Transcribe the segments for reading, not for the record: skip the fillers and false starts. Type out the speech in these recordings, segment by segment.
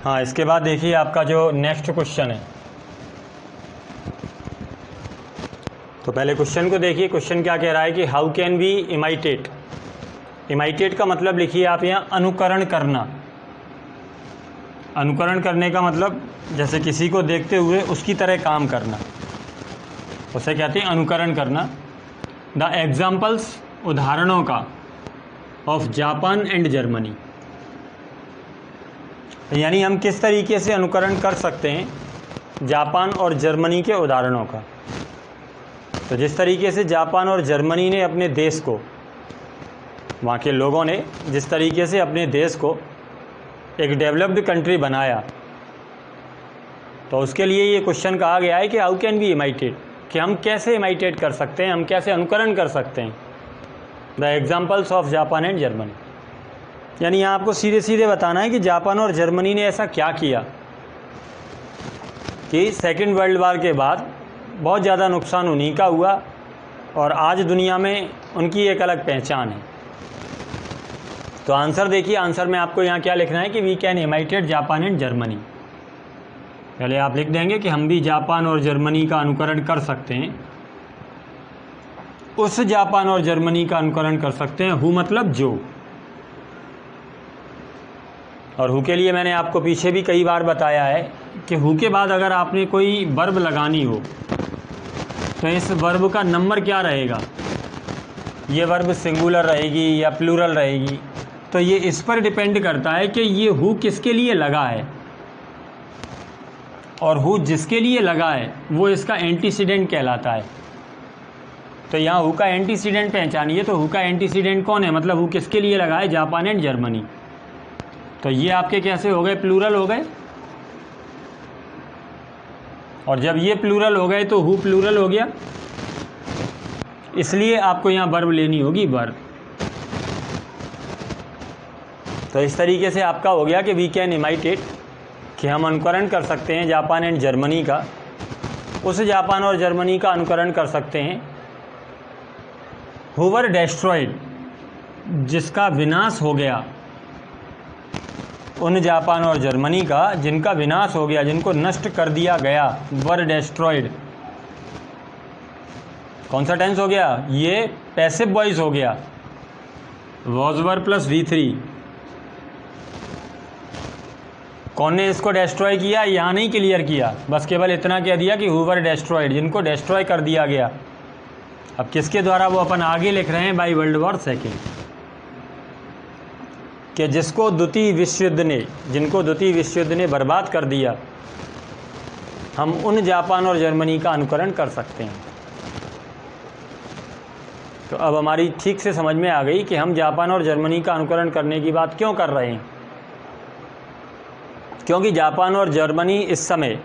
हाँ, इसके बाद देखिए आपका जो नेक्स्ट क्वेश्चन है, तो पहले क्वेश्चन को देखिए। क्वेश्चन क्या कह रहा है कि हाउ कैन वी इमाइटेट। इमाइटेट का मतलब लिखिए आप यहाँ अनुकरण करना। अनुकरण करने का मतलब जैसे किसी को देखते हुए उसकी तरह काम करना, उसे कहते हैं अनुकरण करना। द एग्जाम्पल्स, उदाहरणों का, ऑफ जापान एंड जर्मनी, यानी हम किस तरीके से अनुकरण कर सकते हैं जापान और जर्मनी के उदाहरणों का। तो जिस तरीके से जापान और जर्मनी ने अपने देश को, वहाँ के लोगों ने जिस तरीके से अपने देश को एक डेवलप्ड कंट्री बनाया, तो उसके लिए ये क्वेश्चन कहा गया है कि हाउ कैन बी इमाइटेड, कि हम कैसे इमाइटेट कर सकते हैं, हम कैसे अनुकरण कर सकते हैं the examples of Japan and Germany. यानी यहाँ आपको सीधे सीधे बताना है कि जापान और जर्मनी ने ऐसा क्या किया कि सेकेंड वर्ल्ड वार के बाद बहुत ज़्यादा नुकसान उन्हीं का हुआ और आज दुनिया में उनकी एक अलग पहचान है। तो आंसर देखिए, आंसर में आपको यहाँ क्या लिखना है कि we can imitate Japan and Germany. पहले आप लिख देंगे कि हम भी जापान और जर्मनी का अनुकरण कर सकते हैं। उस जापान और जर्मनी का अनुकरण कर सकते हैं, हु मतलब जो। और हु के लिए मैंने आपको पीछे भी कई बार बताया है कि हु के बाद अगर आपने कोई वर्ब लगानी हो तो इस वर्ब का नंबर क्या रहेगा, ये वर्ब सिंगुलर रहेगी या प्लूरल रहेगी, तो ये इस पर डिपेंड करता है कि ये हु किसके लिए लगा है। और हु जिसके लिए लगा है वो इसका एंटीसीडेंट कहलाता है। तो यहाँ हु का एंटीसीडेंट पहचानिए, तो हु का एंटीसीडेंट कौन है, मतलब हु किसके लिए लगा है, जापान एंड जर्मनी। तो ये आपके कैसे हो गए, प्लूरल हो गए। और जब ये प्लूरल हो गए तो हु प्लूरल हो गया, इसलिए आपको यहाँ वर्ब लेनी होगी, वर्ब। तो इस तरीके से आपका हो गया कि वी कैन इमाइटेट, कि हम अनुकरण कर सकते हैं जापान एंड जर्मनी का। उस जापान और जर्मनी का अनुकरण कर सकते हैं हु वर डेस्ट्रॉयड, जिसका विनाश हो गया, उन जापान और जर्मनी का जिनका विनाश हो गया, जिनको नष्ट कर दिया गया, वर डेस्ट्रॉयड। कौन सा टेंस हो गया, ये पैसिव वॉइस हो गया, वॉज वर प्लस V3। कौन ने इसको डिस्ट्रॉय किया, यहाँ नहीं क्लियर किया, बस केवल इतना कह दिया कि हु वर डेस्ट्रॉयड, जिनको डिस्ट्रॉय कर दिया गया। अब किसके द्वारा, वो अपन आगे लिख रहे हैं, बाई वर्ल्ड वॉर सेकेंड, कि जिसको द्वितीय विश्व युद्ध ने, जिनको द्वितीय विश्व युद्ध ने बर्बाद कर दिया, हम उन जापान और जर्मनी का अनुकरण कर सकते हैं। तो अब हमारी ठीक से समझ में आ गई कि हम जापान और जर्मनी का अनुकरण करने की बात क्यों कर रहे हैं। क्योंकि जापान और जर्मनी इस समय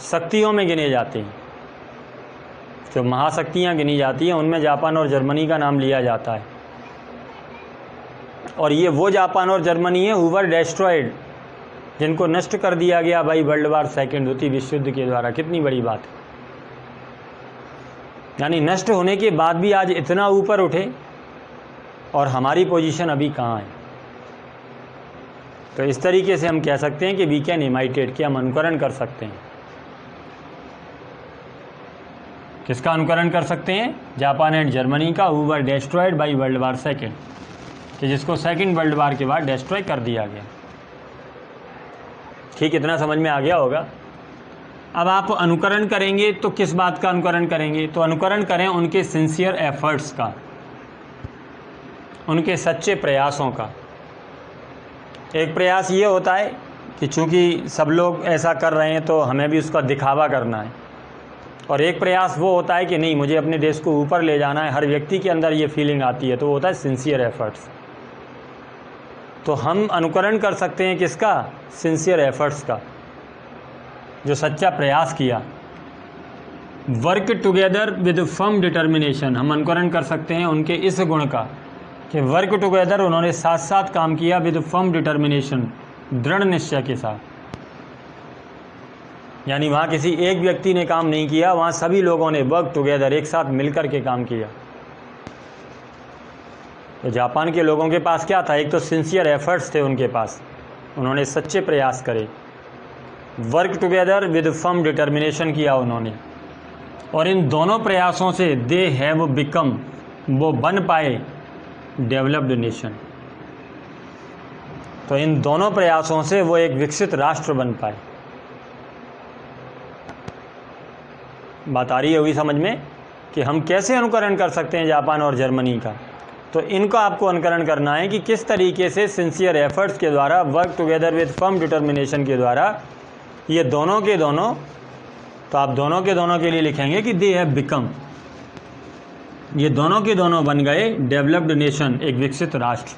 शक्तियों में गिने जाते हैं, जो महाशक्तियाँ गिनी जाती हैं उनमें जापान और जर्मनी का नाम लिया जाता है। और ये वो जापान और जर्मनी है हु वर डेस्ट्रॉयड, जिनको नष्ट कर दिया गया बाई वर्ल्ड वार सेकेंड, द्वितीय विश्व युद्ध के द्वारा। कितनी बड़ी बात है, यानी नष्ट होने के बाद भी आज इतना ऊपर उठे और हमारी पोजीशन अभी कहाँ है। तो इस तरीके से हम कह सकते हैं कि वी कैन इमाइटेट, कि हम अनुकरण कर सकते हैं। किसका अनुकरण कर सकते हैं, जापान एंड जर्मनी का, who were destroyed by world war second, कि जिसको सेकेंड वर्ल्ड वार के बाद डिस्ट्रॉय कर दिया गया। ठीक, इतना समझ में आ गया होगा। अब आप अनुकरण करेंगे तो किस बात का अनुकरण करेंगे, तो अनुकरण करें उनके सिंसियर एफर्ट्स का, उनके सच्चे प्रयासों का। एक प्रयास ये होता है कि चूँकि सब लोग ऐसा कर रहे हैं तो हमें भी उसका दिखावा करना है, और एक प्रयास वो होता है कि नहीं, मुझे अपने देश को ऊपर ले जाना है। हर व्यक्ति के अंदर ये फीलिंग आती है, तो वो होता है सिंसियर एफर्ट्स। तो हम अनुकरण कर सकते हैं किसका, सिंसियर एफर्ट्स का, जो सच्चा प्रयास किया। Work together with firm determination, हम अनुकरण कर सकते हैं उनके इस गुण का कि वर्क टुगेदर, उन्होंने साथ साथ काम किया, विद फर्म डिटर्मिनेशन, दृढ़ निश्चय के साथ। यानी वहाँ किसी एक व्यक्ति ने काम नहीं किया, वहाँ सभी लोगों ने वर्क टुगेदर, एक साथ मिलकर के काम किया। तो जापान के लोगों के पास क्या था, एक तो सिंसियर एफर्ट्स थे उनके पास, उन्होंने सच्चे प्रयास करे, work together with firm determination किया उन्होंने, और इन दोनों प्रयासों से दे हैव बिकम, वो बन पाए डेवलप्ड नेशन। तो इन दोनों प्रयासों से वो एक विकसित राष्ट्र बन पाए। बात आ रही होगी समझ में कि हम कैसे अनुकरण कर सकते हैं जापान और जर्मनी का। तो इनका आपको अनुकरण करना है कि किस तरीके से सिंसियर एफर्ट्स के द्वारा, work together with firm determination के द्वारा, ये दोनों के दोनों, तो आप दोनों के दोनों के लिए लिखेंगे कि दे हैव बिकम, ये दोनों के दोनों बन गए डेवलप्ड नेशन, एक विकसित राष्ट्र।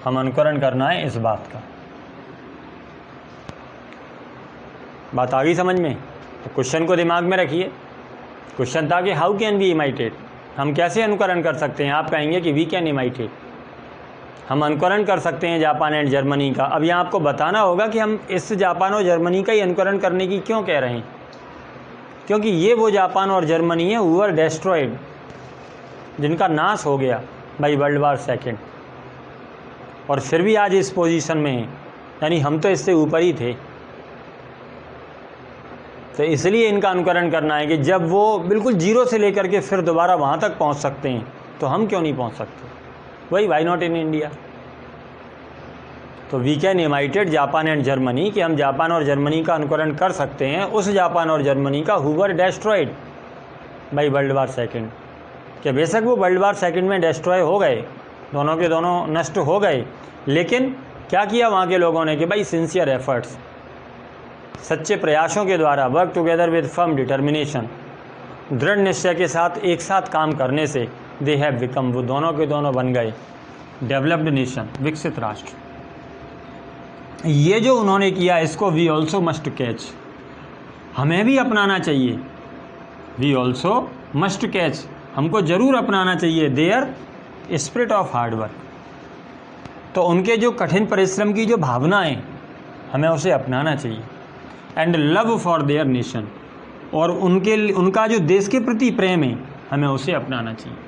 हम अनुकरण करना है इस बात का। बात आ गई समझ में? तो क्वेश्चन को दिमाग में रखिए। क्वेश्चन था कि हाउ कैन बी इमाइटेड, हम कैसे अनुकरण कर सकते हैं। आप कहेंगे कि वी कैन इमाइटेड, हम अनुकरण कर सकते हैं जापान एंड जर्मनी का। अब यहाँ आपको बताना होगा कि हम इस जापान और जर्मनी का ही अनुकरण करने की क्यों कह रहे हैं, क्योंकि ये वो जापान और जर्मनी है हु वर डेस्ट्रॉयड, जिनका नाश हो गया बाई वर्ल्ड वार सेकेंड, और फिर भी आज इस पोजीशन में हैं, यानी हम तो इससे ऊपर ही थे। तो इसलिए इनका अनुकरण करना है कि जब वो बिल्कुल जीरो से लेकर के फिर दोबारा वहाँ तक पहुँच सकते हैं, तो हम क्यों नहीं पहुँच सकते। वही वाई नॉट इन इंडिया। तो we can imitated Japan and Germany, कि हम जापान और जर्मनी का अनुकरण कर सकते हैं उस जापान और जर्मनी का who were destroyed by world war second, कि बेशक वो वर्ल्ड वार सेकेंड में डेस्ट्रॉय हो गए, दोनों के दोनों नष्ट हो गए, लेकिन क्या किया वहाँ के लोगों ने कि भाई सिंसियर एफर्ट्स, सच्चे प्रयासों के द्वारा, work together with firm determination, दृढ़ निश्चय के साथ एक साथ काम करने से दे हैव बिकम, वो दोनों के दोनों बन गए डेवलप्ड नेशन, विकसित राष्ट्र। ये जो उन्होंने किया इसको वी ऑल्सो मस्ट कैच, हमें भी अपनाना चाहिए। वी ऑल्सो मस्ट कैच, हमको ज़रूर अपनाना चाहिए their spirit of hard work. तो उनके जो कठिन परिश्रम की जो भावना है हमें उसे अपनाना चाहिए। And love for their nation, और उनका जो देश के प्रति प्रेम है हमें उसे अपनाना चाहिए।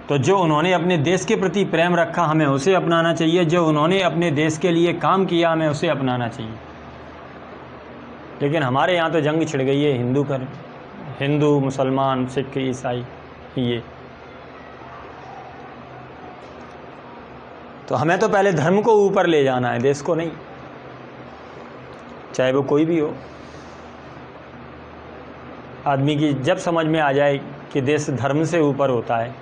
तो जो उन्होंने अपने देश के प्रति प्रेम रखा हमें उसे अपनाना चाहिए, जो उन्होंने अपने देश के लिए काम किया हमें उसे अपनाना चाहिए। लेकिन हमारे यहाँ तो जंग छिड़ गई है हिंदू मुसलमान सिख ईसाई, ये तो हमें तो पहले धर्म को ऊपर ले जाना है, देश को नहीं, चाहे वो कोई भी हो। आदमी की जब समझ में आ जाए कि देश धर्म से ऊपर होता है,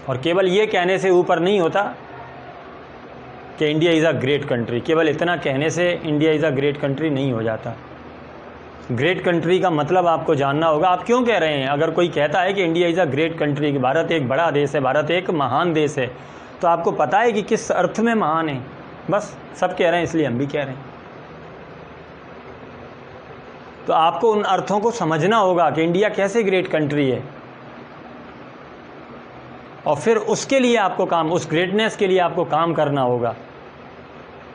और केवल ये कहने से ऊपर नहीं होता कि India is a great country, केवल इतना कहने से India is a great country नहीं हो जाता। ग्रेट कंट्री का मतलब आपको जानना होगा, आप क्यों कह रहे हैं। अगर कोई कहता है कि India is a great country, कि भारत एक बड़ा देश है, भारत एक महान देश है, तो आपको पता है कि किस अर्थ में महान है। बस सब कह रहे हैं इसलिए हम भी कह रहे हैं। तो आपको उन अर्थों को समझना होगा कि इंडिया कैसे ग्रेट कंट्री है, और फिर उसके लिए आपको काम, उस ग्रेटनेस के लिए आपको काम करना होगा,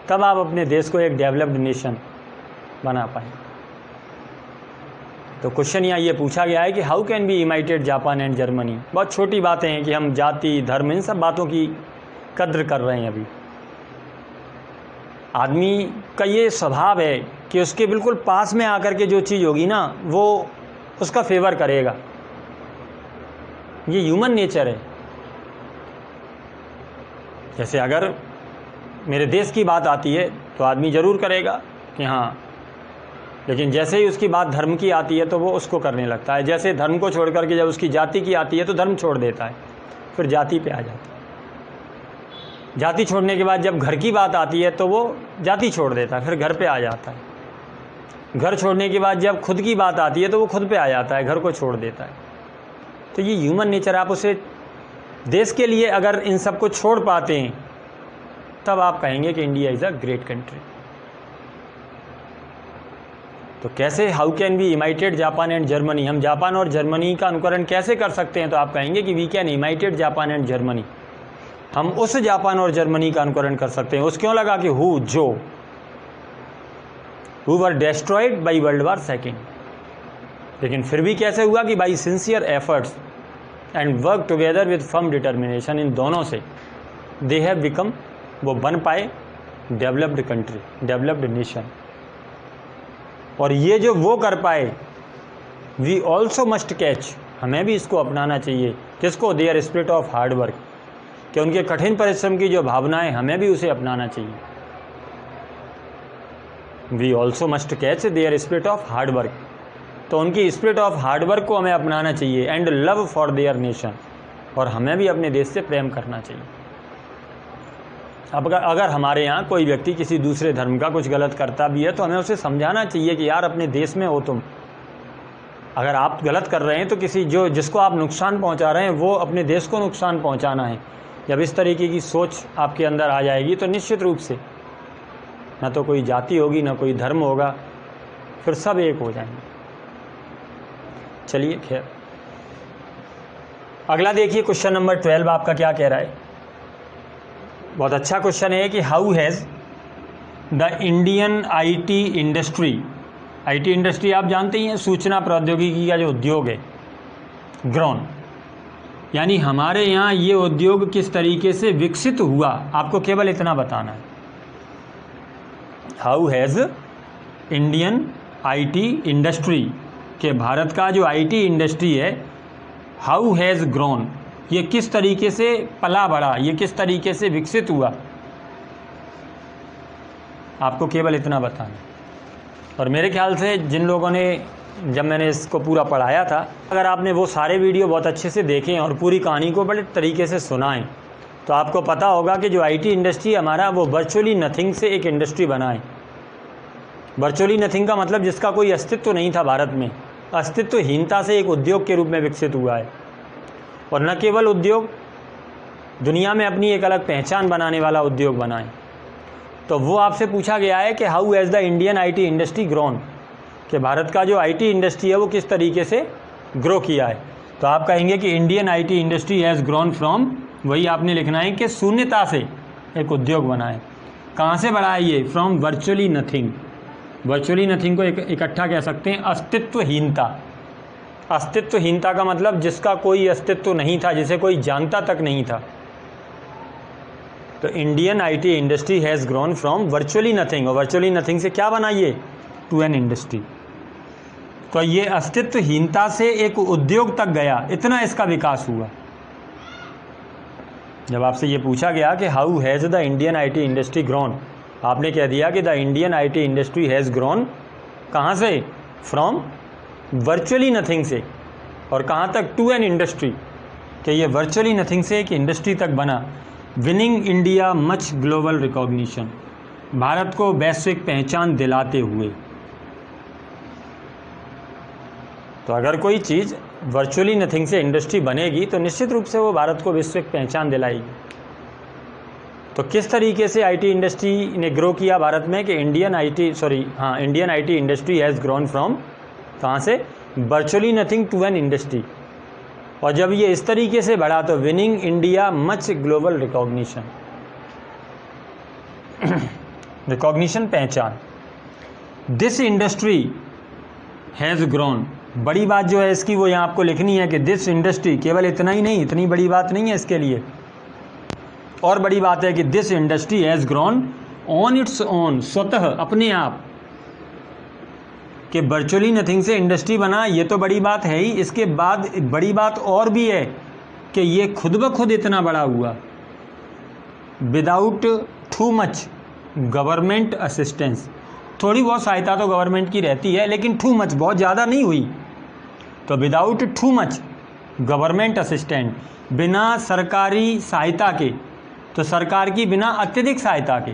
तब आप अपने देश को एक डेवलप्ड नेशन बना पाएँ। तो क्वेश्चन यहाँ ये पूछा गया है कि how can be imitated Japan and Germany. बहुत छोटी बातें हैं कि हम जाति धर्म इन सब बातों की कद्र कर रहे हैं। अभी आदमी का ये स्वभाव है कि उसके बिल्कुल पास में आकर के जो चीज़ होगी ना वो उसका फेवर करेगा, ये ह्यूमन नेचर है। जैसे अगर मेरे देश की बात आती है तो आदमी ज़रूर करेगा कि हाँ, लेकिन जैसे ही उसकी बात धर्म की आती है तो वो उसको करने लगता है। जैसे धर्म को छोड़ करके जब उसकी जाति की आती है तो धर्म छोड़ देता है, फिर जाति पे आ जाता है। जाति छोड़ने के बाद जब घर की बात आती है तो वो जाति छोड़ देता है, फिर घर पे आ जाता है। घर छोड़ने के बाद जब खुद की बात आती है तो वो खुद पे आ जाता है, घर को छोड़ देता है। तो ये ह्यूमन नेचर, आप उसे देश के लिए अगर इन सब को छोड़ पाते हैं तब आप कहेंगे कि India is a great country. तो कैसे, how can be imitated Japan and Germany, हम जापान और जर्मनी का अनुकरण कैसे कर सकते हैं। तो आप कहेंगे कि we can imitated Japan and Germany, हम उस जापान और जर्मनी का अनुकरण कर सकते हैं। उस क्यों लगा कि who were destroyed by world war second, लेकिन फिर भी कैसे हुआ कि by sincere efforts and work together with firm determination, इन दोनों से दे हैव बिकम, वो बन पाए डेवलप्ड कंट्री, डेवलप्ड नेशन। और ये जो वो कर पाए, वी ऑल्सो मस्ट कैच, हमें भी इसको अपनाना चाहिए। किसको? Their spirit of hard work, कि उनके कठिन परिश्रम की जो भावनाएं, हमें भी उसे अपनाना चाहिए। We also must catch their spirit of hard work, तो उनकी स्पिरिट ऑफ हार्ड वर्क को हमें अपनाना चाहिए। And love for their nation, और हमें भी अपने देश से प्रेम करना चाहिए। अब अगर हमारे यहाँ कोई व्यक्ति किसी दूसरे धर्म का कुछ गलत करता भी है तो हमें उसे समझाना चाहिए कि यार अपने देश में हो तुम, अगर आप गलत कर रहे हैं तो जिसको आप नुकसान पहुंचा रहे हैं वो अपने देश को नुकसान पहुंचाना है। जब इस तरीके की सोच आपके अंदर आ जाएगी तो निश्चित रूप से ना तो कोई जाति होगी, ना कोई धर्म होगा, फिर सब एक हो जाएंगे। चलिए खैर, अगला देखिए क्वेश्चन नंबर 12 आपका क्या कह रहा है। बहुत अच्छा क्वेश्चन है कि how has the Indian IT industry, IT industry आप जानते ही हैं, सूचना प्रौद्योगिकी का जो उद्योग है, ग्रोन, यानी हमारे यहाँ ये उद्योग किस तरीके से विकसित हुआ, आपको केवल इतना बताना है। How has Indian IT industry, के भारत का जो आईटी इंडस्ट्री है, हाउ हैज़ ग्रोन, ये किस तरीके से पला बढ़ा, ये किस तरीके से विकसित हुआ, आपको केवल इतना बताना। और मेरे ख्याल से जिन लोगों ने, जब मैंने इसको पूरा पढ़ाया था, अगर आपने वो सारे वीडियो बहुत अच्छे से देखें और पूरी कहानी को बड़े तरीके से सुनाएं तो आपको पता होगा कि जो आईटी इंडस्ट्री हमारा, वो वर्चुअली नथिंग से एक इंडस्ट्री बना है। वर्चुअली नथिंग का मतलब जिसका कोई अस्तित्व नहीं था भारत में, अस्तित्वहीनता से एक उद्योग के रूप में विकसित हुआ है। और न केवल उद्योग, दुनिया में अपनी एक अलग पहचान बनाने वाला उद्योग बना है। तो वो आपसे पूछा गया है कि how has the Indian IT industry grown, कि भारत का जो आईटी इंडस्ट्री है वो किस तरीके से ग्रो किया है। तो आप कहेंगे कि Indian IT industry has grown from, वही आपने लिखना है कि शून्यता से एक उद्योग बना है। कहाँ से बढ़ा है ये? From virtually nothing. Virtually nothing को इकट्ठा कह सकते हैं अस्तित्वहीनता। अस्तित्वहीनता का मतलब जिसका कोई अस्तित्व नहीं था, जिसे कोई जानता तक नहीं था। तो Indian IT industry has grown from virtually nothing, और वर्चुअली नथिंग से क्या बना ये? To an industry. तो ये अस्तित्वहीनता से एक उद्योग तक गया, इतना इसका विकास हुआ। जब आपसे ये पूछा गया कि how has the Indian IT industry grown, आपने कह दिया कि the Indian IT industry has grown, कहाँ से? फ्रॉम वर्चुअली नथिंग से, और कहाँ तक? टू एन इंडस्ट्री, कि ये वर्चुअली नथिंग से एक इंडस्ट्री तक बना। Winning India much global recognition, Bharat को वैश्विक पहचान दिलाते हुए। तो अगर कोई चीज़ वर्चुअली नथिंग से इंडस्ट्री बनेगी तो निश्चित रूप से वो भारत को वैश्विक पहचान दिलाएगी। तो किस तरीके से आईटी इंडस्ट्री ने ग्रो किया भारत में कि Indian IT industry has grown from, कहाँ से? Virtually nothing to an industry. और जब ये इस तरीके से बढ़ा तो winning India much global recognition, recognition पहचान। दिस इंडस्ट्री हैज़ ग्रोन, बड़ी बात जो है इसकी वो यहाँ आपको लिखनी है कि दिस इंडस्ट्री, केवल इतना ही नहीं, इतनी बड़ी बात नहीं है इसके लिए, और बड़ी बात है कि this industry has grown on its own, स्वतः अपने आप, कि वर्चुअली नथिंग से इंडस्ट्री बना, ये तो बड़ी बात है ही। इसके बाद बड़ी बात और भी है कि ये खुद ब खुद इतना बड़ा हुआ, without too much government assistance. थोड़ी बहुत सहायता तो गवर्नमेंट की रहती है, लेकिन टू मच, बहुत ज़्यादा नहीं हुई। तो without too much government assistant, बिना सरकारी सहायता के, तो सरकार की बिना अत्यधिक सहायता के,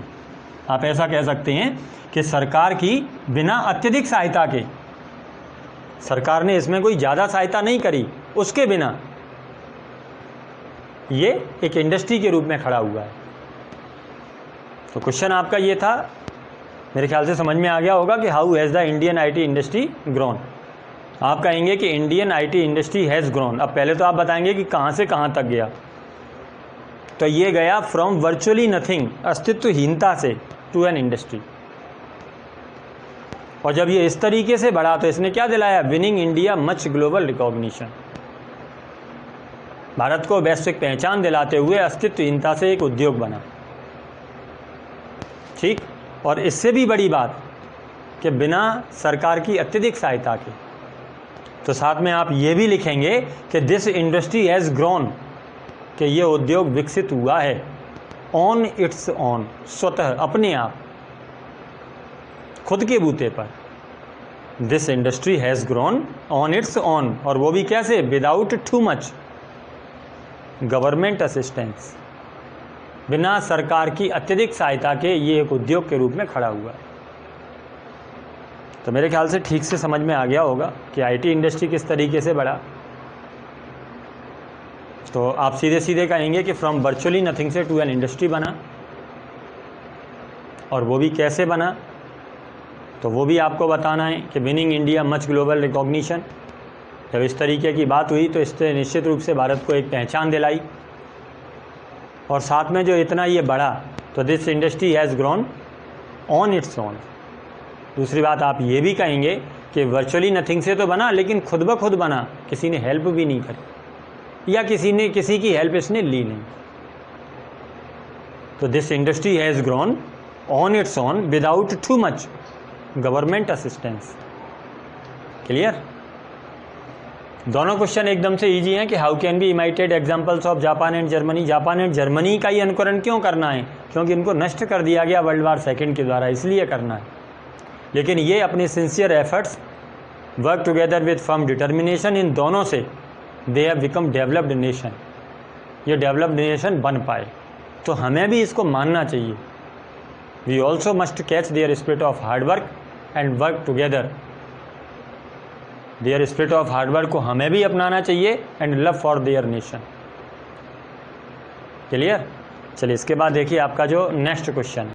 आप ऐसा कह सकते हैं कि सरकार की बिना अत्यधिक सहायता के, सरकार ने इसमें कोई ज़्यादा सहायता नहीं करी, उसके बिना ये एक इंडस्ट्री के रूप में खड़ा हुआ है। तो क्वेश्चन आपका ये था, मेरे ख्याल से समझ में आ गया होगा कि how has the Indian IT industry grown. आप कहेंगे कि Indian IT industry has grown, अब पहले तो आप बताएंगे कि कहाँ से कहाँ तक गया। तो ये गया फ्रॉम वर्चुअली नथिंग, अस्तित्वहीनता से, टू एन इंडस्ट्री। और जब ये इस तरीके से बढ़ा तो इसने क्या दिलाया? Winning India much global recognition. Bharat को वैश्विक पहचान दिलाते हुए अस्तित्वहीनता से एक उद्योग बना। ठीक, और इससे भी बड़ी बात कि बिना सरकार की अत्यधिक सहायता के। तो साथ में आप ये भी लिखेंगे कि दिस इंडस्ट्री हैज़ ग्रोन, कि ये उद्योग विकसित हुआ है ऑन इट्स ऑन, स्वतः अपने आप, खुद के बूते पर। This industry has grown on it's on, और वो भी कैसे? Without too much government assistance, बिना सरकार की अत्यधिक सहायता के ये एक उद्योग के रूप में खड़ा हुआ है। तो मेरे ख्याल से ठीक से समझ में आ गया होगा कि आईटी इंडस्ट्री किस तरीके से बढ़ा। तो आप सीधे सीधे कहेंगे कि फ्रॉम वर्चुअली नथिंग से टू एन इंडस्ट्री बना, और वो भी कैसे बना, तो वो भी आपको बताना है कि winning India much global recognition. जब इस तरीके की बात हुई तो इससे निश्चित रूप से भारत को एक पहचान दिलाई, और साथ में जो इतना ये बढ़ा, तो this industry has grown on its own. दूसरी बात आप ये भी कहेंगे कि वर्चुअली नथिंग से तो बना, लेकिन खुद ब खुद बना, किसी ने हेल्प भी नहीं करी, या किसी की हेल्प इसने ली नहीं। तो this industry has grown on its own without too much government assistance. Clear? दोनों क्वेश्चन एकदम से इजी हैं कि how can be imitated examples of Japan and Germany. Japan and Germany का ही अनुकरण क्यों करना है? क्योंकि इनको नष्ट कर दिया गया वर्ल्ड वार सेकेंड के द्वारा, इसलिए करना है। लेकिन ये अपने sincere efforts, work together with firm determination, इन दोनों से they have become developed nation, ये डेवलप्ड नेशन बन पाए। तो हमें भी इसको मानना चाहिए। We also must catch their spirit of hard work and work together. Their spirit of hard work को हमें भी अपनाना चाहिए, and love for their nation. Clear? चलिए इसके बाद देखिए आपका जो नेक्स्ट क्वेश्चन है।